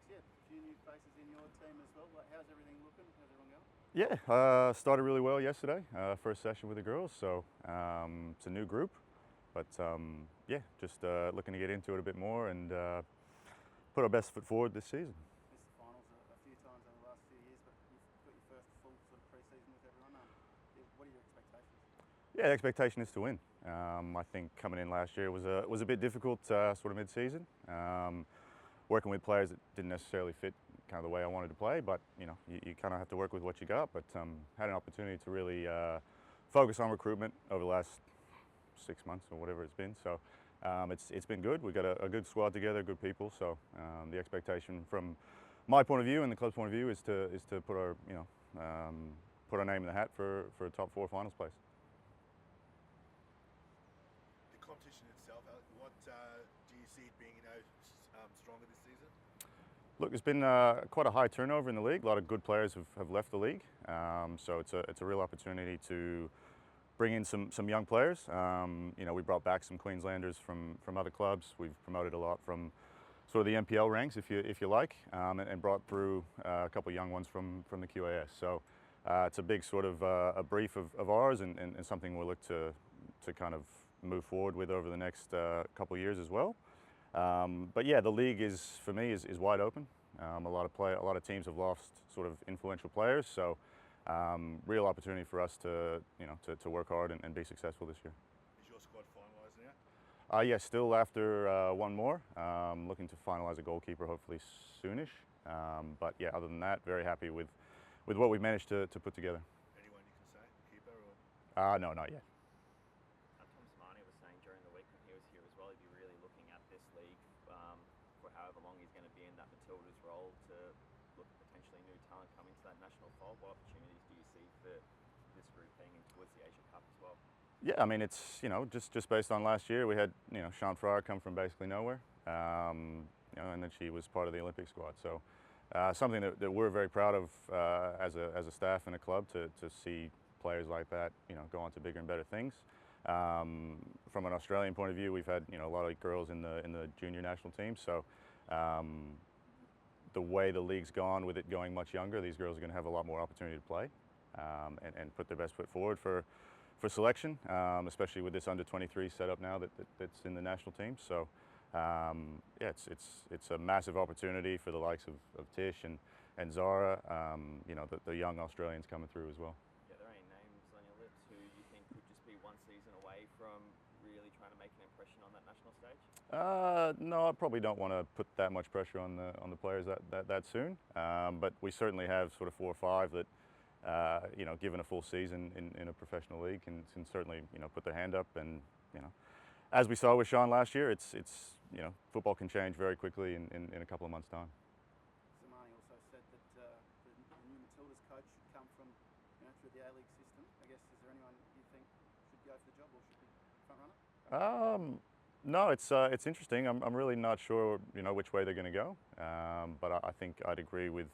yeah, a few new faces in your team as well. Like, how's everything looking? How's everyone going? Yeah, started really well yesterday. First session with the girls, so it's a new group, but yeah, just looking to get into it a bit more and put our best foot forward this season. Missed the finals a few times over the last few years, but you've got your first full sort of pre-season with everyone. Yeah, what are your expectations? Yeah, the expectation is to win. I think coming in last year was a bit difficult, sort of mid-season. Working with players that didn't necessarily fit kind of the way I wanted to play, but you kind of have to work with what you got. But had an opportunity to really focus on recruitment over the last 6 months or whatever it's been. So it's been good. We've got a good squad together, good people. So the expectation from my point of view and the club's point of view is to put our put our name in the hat for a top 4 finals place. The competition itself, what do you see it being stronger this season? Look, there's been quite a high turnover in the league. A lot of good players have left the league, so it's a real opportunity to bring in some young players. We brought back some Queenslanders from other clubs. We've promoted a lot from sort of the NPL ranks, if you like, and brought through a couple of young ones from the QAS. So it's a big sort of a brief of ours and something we'll look to kind of move forward with over the next couple of years as well. But yeah, the league for me is wide open. A lot of teams have lost sort of influential players, so real opportunity for us to work hard and be successful this year. Is your squad finalised now? Yeah, still after one more. Looking to finalise a goalkeeper hopefully soonish. But yeah, other than that, very happy with what we've managed to put together. Anyone you can say? Keeper or? No, not yet. Tom Samani was saying during the week when he was here as well, he'd be really looking at this league for however long he's going to be in that Matilda's role to look at potentially new talent coming to that national fold. What opportunities do you see for this group heading towards the Asia Cup as well? Yeah, I mean, it's just based on last year, we had Sean Fryer come from basically nowhere, and then she was part of the Olympic squad. So something that we're very proud of as a staff and a club to see players like that go on to bigger and better things. From an Australian point of view, we've had a lot of girls in the junior national team. So the way the league's gone, with it going much younger, these girls are going to have a lot more opportunity to play and put their best foot forward for selection, especially with this under-23 setup now that's in the national team. So yeah, it's a massive opportunity for the likes of Tish and Zara, the young Australians coming through as well. Yeah, there ain't names on your lips who you think could just be one season away from really trying to make an impression on that national stage? No, I probably don't want to put that much pressure on the players that soon. But we certainly have sort of 4 or 5 that, given a full season in a professional league, can certainly put their hand up. And as we saw with Sean last year, it's football can change very quickly in a couple of months' time. Samani also said that the new Matilda's coach should come from through the A-League system. I guess, is there anyone you think should go for the job or should be front runner? No, it's interesting. I'm really not sure which way they're going to go, but I think I'd agree with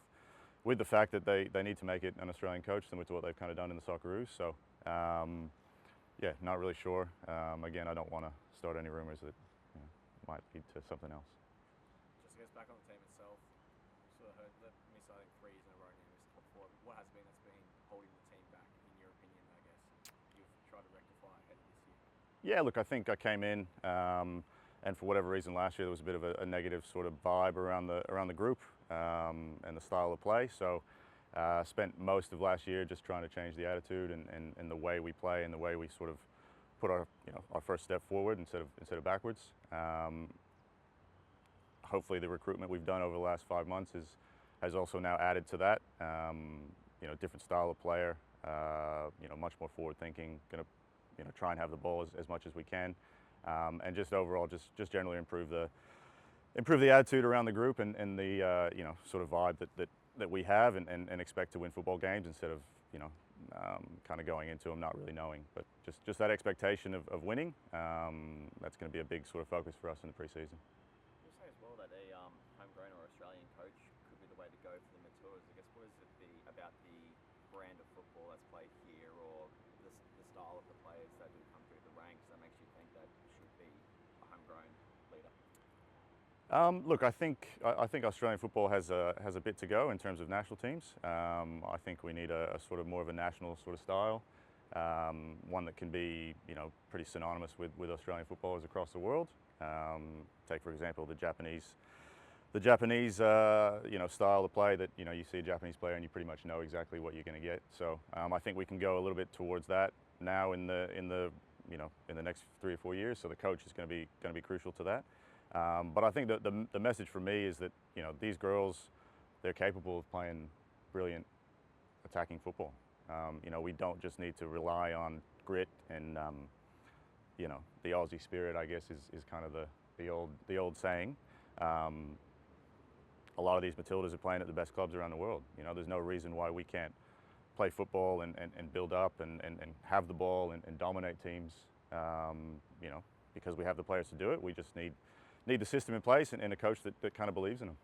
the fact that they need to make it an Australian coach, similar to what they've kind of done in the Socceroos. So yeah, not really sure. Again, I don't want to start any rumours that might lead to something else. Just I guess back on the team itself, sort of heard that miss I think 3 years in a row now, missed top 4. What has been that's been holding the team back in your opinion? I guess you've tried to rectify ahead of this year. Yeah, look, I think I came in, and for whatever reason last year there was a bit of a negative sort of vibe around the group and the style of play. So spent most of last year just trying to change the attitude and the way we play and the way we sort of put our first step forward instead of backwards. Hopefully the recruitment we've done over the last 5 months has also now added to that. Different style of player, much more forward thinking, going to try and have the ball as much as we can, and just overall just generally improve the attitude around the group and the sort of vibe that we have and expect to win football games instead of kind of going into them not really knowing, but just that expectation of winning. That's going to be a big sort of focus for us in the preseason. You say as well that a homegrown or Australian coach could be the way to go for the Matildas. I guess what is it about the brand of football that's played here, or the style of the players that do come through the ranks that makes you think that should be a homegrown leader? Look, I think Australian football has a bit to go in terms of national teams. I think we need a sort of more of a national sort of style, one that can be pretty synonymous with Australian footballers across the world. Take for example the Japanese style of play that you see a Japanese player and you pretty much know exactly what you're going to get. So I think we can go a little bit towards that now in the next 3 or 4 years. So the coach is going to be crucial to that. But I think that the message for me is that these girls, they're capable of playing brilliant attacking football. We don't just need to rely on grit and the Aussie spirit, I guess, is kind of the old saying. A lot of these Matildas are playing at the best clubs around the world. There's no reason why we can't play football and build up and have the ball and dominate teams. Because we have the players to do it. We just need the system in place and a coach that kind of believes in them.